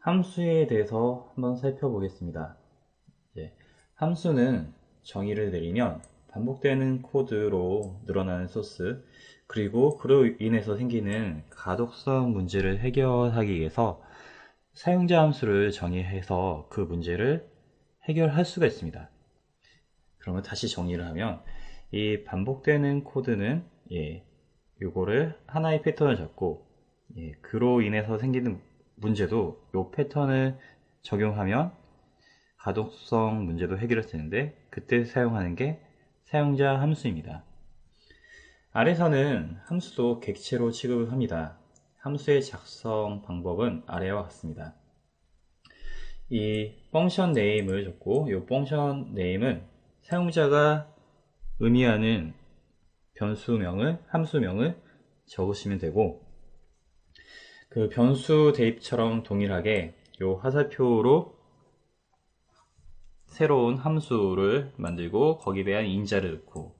함수에 대해서 한번 살펴보겠습니다. 함수는 정의를 내리면 반복되는 코드로 늘어나는 소스, 그리고 그로 인해서 생기는 가독성 문제를 해결하기 위해서 사용자 함수를 정의해서 그 문제를 해결할 수가 있습니다. 그러면 다시 정의를 하면 이 반복되는 코드는 요거를 하나의 패턴을 잡고 그로 인해서 생기는 문제도 요 패턴을 적용하면 가독성 문제도 해결할 수 있는데, 그때 사용하는 게 사용자 함수입니다. 아래서는 함수도 객체로 취급을 합니다. 함수의 작성 방법은 아래와 같습니다. 이 펑션 네임을 줬고, 이 펑션 네임은 사용자가 의미하는 변수명을, 함수명을 적으시면 되고, 그 변수 대입처럼 동일하게 이 화살표로 새로운 함수를 만들고 거기에 대한 인자를 넣고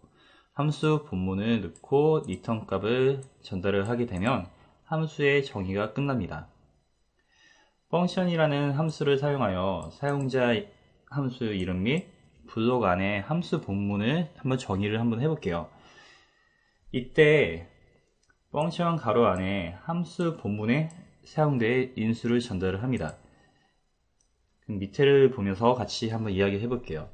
함수 본문을 넣고 리턴 값을 전달을 하게 되면 함수의 정의가 끝납니다. 펑션이라는 함수를 사용하여 사용자 함수 이름 및 블록 안에 함수 본문을 한번 정의를 한번 해볼게요. 이때 펑션 가로 안에 함수 본문에 사용될 인수를 전달을 합니다. 그럼 밑에를 보면서 같이 한번 이야기 해볼게요.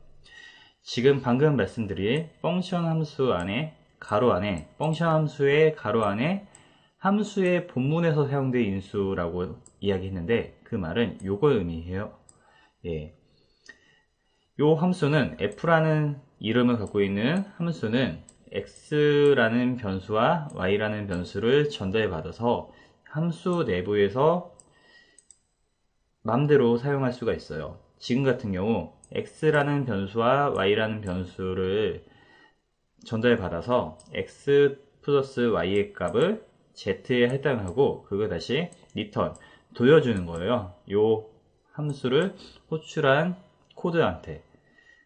지금 방금 말씀드린 펑션 함수 안에 가로 안에 펑션 함수의 가로 안에 함수의 본문에서 사용된 인수라고 이야기했는데, 그 말은 요걸 의미해요. 요 함수는 f라는 이름을 갖고 있는 함수는 x라는 변수와 y라는 변수를 전달해 받아서 함수 내부에서 마음대로 사용할 수가 있어요. 지금 같은 경우 x라는 변수와 y라는 변수를 전달해 받아서 x 플러스 y의 값을 z에 해당하고 그걸 다시 리턴 돌려주는 거예요. 요 함수를 호출한 코드한테.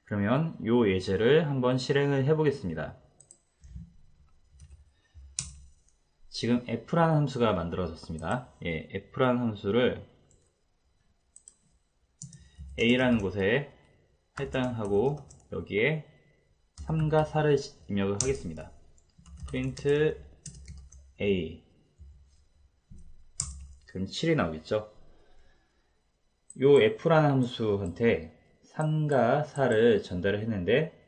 그러면 요 예제를 한번 실행을 해 보겠습니다. 지금 f라는 함수가 만들어졌습니다. f라는 함수를 a라는 곳에 할당하고 여기에 3과 4를 입력을 하겠습니다. print a, 그럼 7이 나오겠죠. 요 f라는 함수한테 3과 4를 전달을 했는데,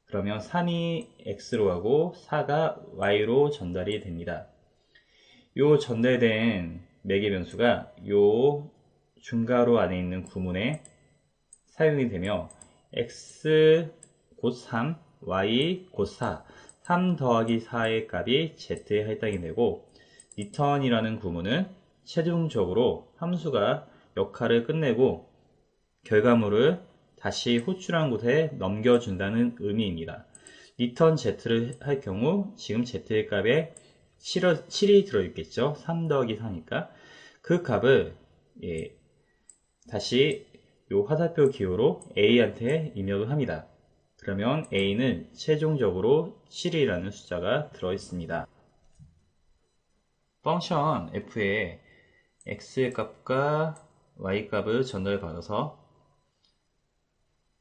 그러면 3이 x로 하고 4가 y로 전달이 됩니다. 요 전달된 매개 변수가 요 중괄호 안에 있는 구문에 사용이 되며 x 곧 3, y 곧 4, 3 더하기 4의 값이 z에 할당이 되고, return이라는 구문은 최종적으로 함수가 역할을 끝내고 결과물을 다시 호출한 곳에 넘겨준다는 의미입니다. return z를 할 경우 지금 z의 값에 7이 들어있겠죠. 3 더하기 4니까 그 값을 다시 요 화살표 기호로 a한테 입력을 합니다. 그러면 a는 최종적으로 7이라는 숫자가 들어있습니다. 펑션 f에 x의 값과 y 값을 전달받아서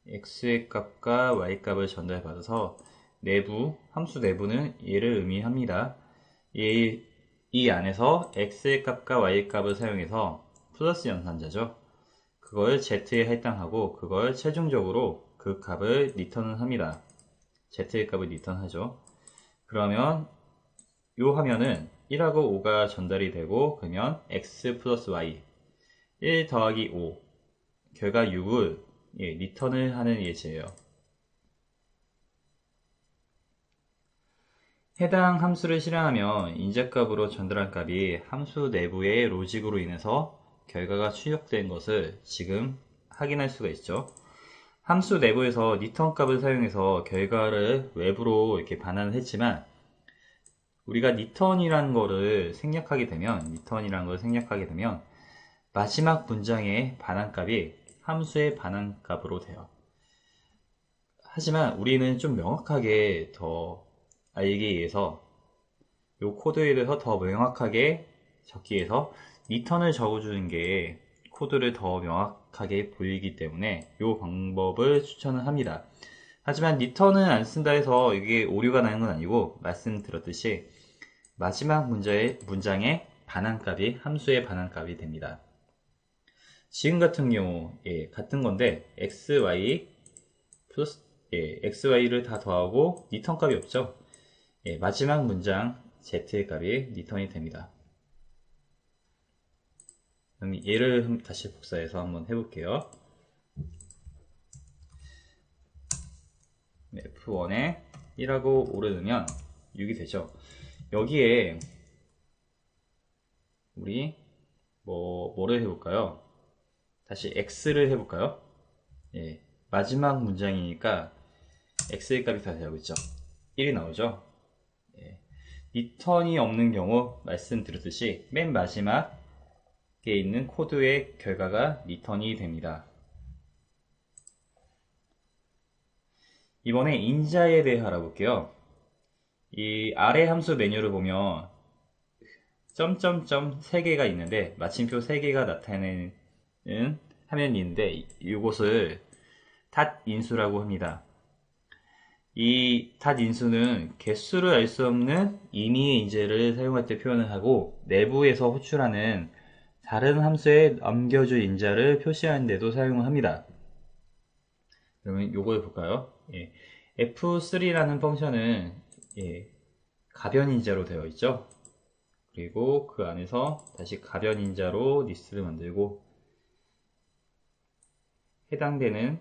x의 값과 y 값을 전달받아서 내부, 함수 내부는 얘를 의미합니다. 이 안에서 x의 값과 y 값을 사용해서 플러스 연산자죠. 그걸 z에 할당하고 그걸 최종적으로 그 값을 리턴을 합니다. z의 값을 리턴하죠. 그러면 요 화면은 1하고 5가 전달이 되고, 그러면 x 플러스 y 1 더하기 5 결과 6을 리턴을 하는 예제예요. 해당 함수를 실행하면 인자값으로 전달한 값이 함수 내부의 로직으로 인해서 결과가 출력된 것을 지금 확인할 수가 있죠. 함수 내부에서 리턴 값을 사용해서 결과를 외부로 이렇게 반환을 했지만, 우리가 return이라는 거를 생략하게 되면 마지막 문장의 반환값이 함수의 반환값으로 돼요. 하지만 우리는 좀 명확하게 더 알기 위해서 이 코드에 대해서 더 명확하게 적기 위해서 return을 적어주는 게 코드를 더 명확하게 보이기 때문에 이 방법을 추천을 합니다. 하지만 리턴은 안 쓴다 해서 이게 오류가 나는 건 아니고, 말씀드렸듯이 마지막 문장의 반환값이 함수의 반환값이 됩니다. 지금 같은 경우 같은 건데 xy 플러스 xy를 다 더하고 리턴 값이 없죠. 마지막 문장 z의 값이 리턴이 됩니다. 그럼 얘를 다시 복사해서 한번 해볼게요. F1에 1하고 5를 넣으면 6이 되죠. 여기에 우리 뭐를 해볼까요? 다시 x를 해볼까요? 마지막 문장이니까 x의 값이 다 되고 있죠. 1이 나오죠. 리턴이 없는 경우 말씀드렸듯이 맨 마지막에 있는 코드의 결과가 리턴이 됩니다. 이번에 인자에 대해 알아볼게요. 이 아래 함수 메뉴를 보면 점점점 3개가 있는데, 마침표 3개가 나타내는 화면이 있는데, 이것을 닷 인수라고 합니다. 이 닷 인수는 개수를 알 수 없는 임의의 인재를 사용할 때 표현을 하고, 내부에서 호출하는 다른 함수에 넘겨줄 인자를 표시하는 데도 사용을 합니다. 그러면 요걸 볼까요? F3라는 펑션은 가변인자로 되어 있죠. 그리고 그 안에서 다시 가변인자로 리스트를 만들고, 해당되는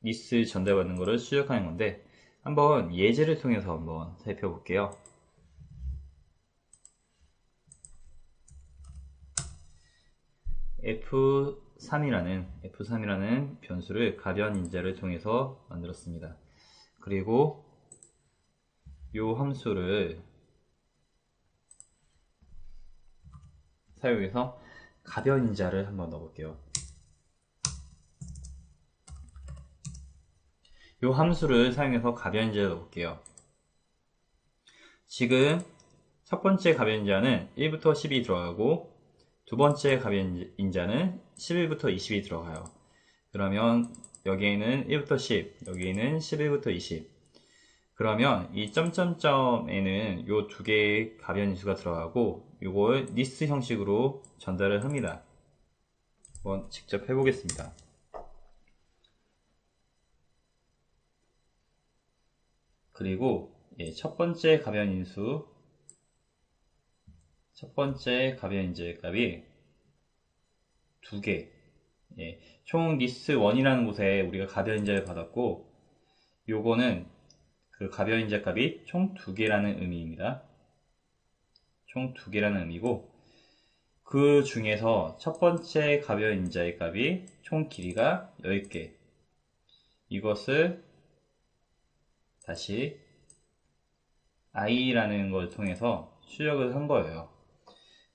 리스트 전달받는 것을 출력하는 건데, 한번 예제를 통해서 한번 살펴볼게요. F3이라는 변수를 가변인자를 통해서 만들었습니다. 그리고 이 함수를 사용해서 가변인자를 한번 넣어볼게요. 이 함수를 사용해서 가변인자를 넣어볼게요. 지금 첫 번째 가변인자는 1부터 10이 들어가고, 두 번째 가변인자는 11부터 20이 들어가요. 그러면 여기에는 1부터 10, 여기에는 11부터 20. 그러면 이 점점점에는 요 두 개의 가변인수가 들어가고, 이걸 리스트 형식으로 전달을 합니다. 한번 직접 해보겠습니다. 그리고 첫 번째 가변인수, 첫 번째 가변인수의 값이 2개. 총 리스트 1이라는 곳에 우리가 가변인자를 받았고, 요거는 그 가변인자 값이 총 2개라는 의미입니다. 총 2개라는 의미고, 그 중에서 첫 번째 가변인자의 값이 총 길이가 10개. 이것을 다시 i라는 걸 통해서 출력을 한 거예요.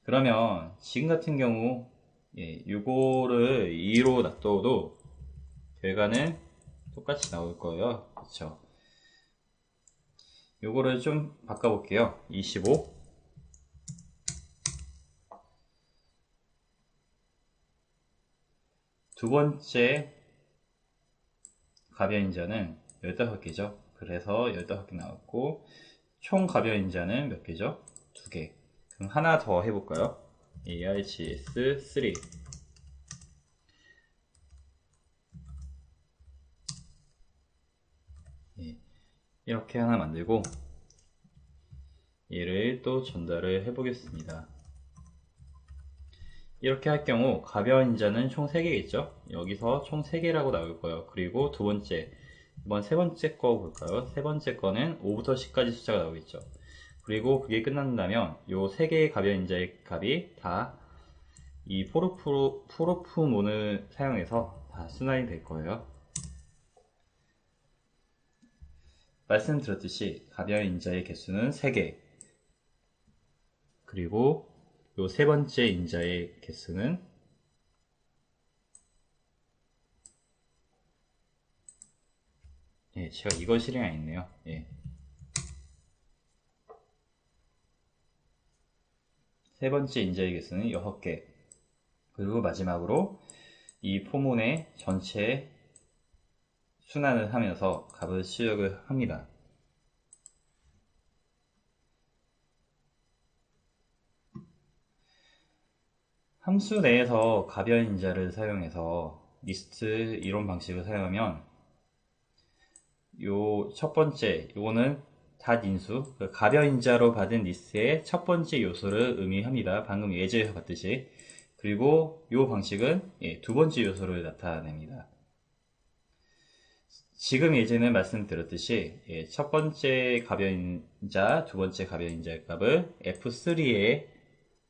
그러면 지금 같은 경우 이거를 2로 놔둬도 결과는 똑같이 나올 거예요. 그렇죠? 요거를 좀 바꿔볼게요. 25. 두 번째 가변인자는 15개죠. 그래서 15개 나왔고, 총 가변인자는 몇 개죠? 2개. 그럼 하나 더 해볼까요? args3. 이렇게 하나 만들고, 얘를 또 전달을 해보겠습니다. 이렇게 할 경우 가변인자는 총 3개겠죠? 여기서 총 3개라고 나올 거예요. 그리고 두 번째, 이번 세 번째 거 볼까요? 세 번째 거는 5부터 10까지 숫자가 나오겠죠. 그리고 그게 끝난다면 요 3개의 가변인자의 값이 다 이 포르프몬을 사용해서 다 순환이 될 거예요. 말씀드렸듯이 가변인자의 개수는 3개, 그리고 요 세 번째 인자의 개수는 제가 이걸 실행 안 했네요. 세 번째 인자의 개수는 6개. 그리고 마지막으로 이 포문의 전체 순환을 하면서 값을 출력을 합니다. 함수 내에서 가변인자를 사용해서 리스트 이론 방식을 사용하면 요 첫 번째, 요거는 닷인수, 그 가변인자로 받은 리스트의 첫 번째 요소를 의미합니다. 방금 예제에서 봤듯이. 그리고 요 방식은 두 번째 요소를 나타냅니다. 지금 예제는 말씀드렸듯이 첫 번째 가변인자, 두 번째 가변인자의 값을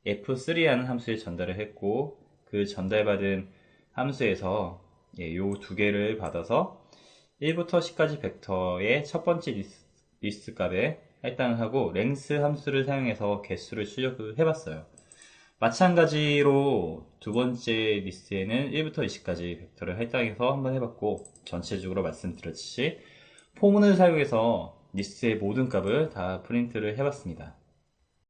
F3라는 함수에 전달을 했고, 그 전달받은 함수에서 요 두 개를 받아서 1부터 10까지 벡터의 첫 번째 리스트 값에 할당을 하고 랭스 함수를 사용해서 개수를 출력을 해봤어요. 마찬가지로 두 번째 리스트에는 1부터 20까지 벡터를 할당해서 한번 해봤고, 전체적으로 말씀드렸듯이 포문을 사용해서 리스트의 모든 값을 다 프린트를 해봤습니다.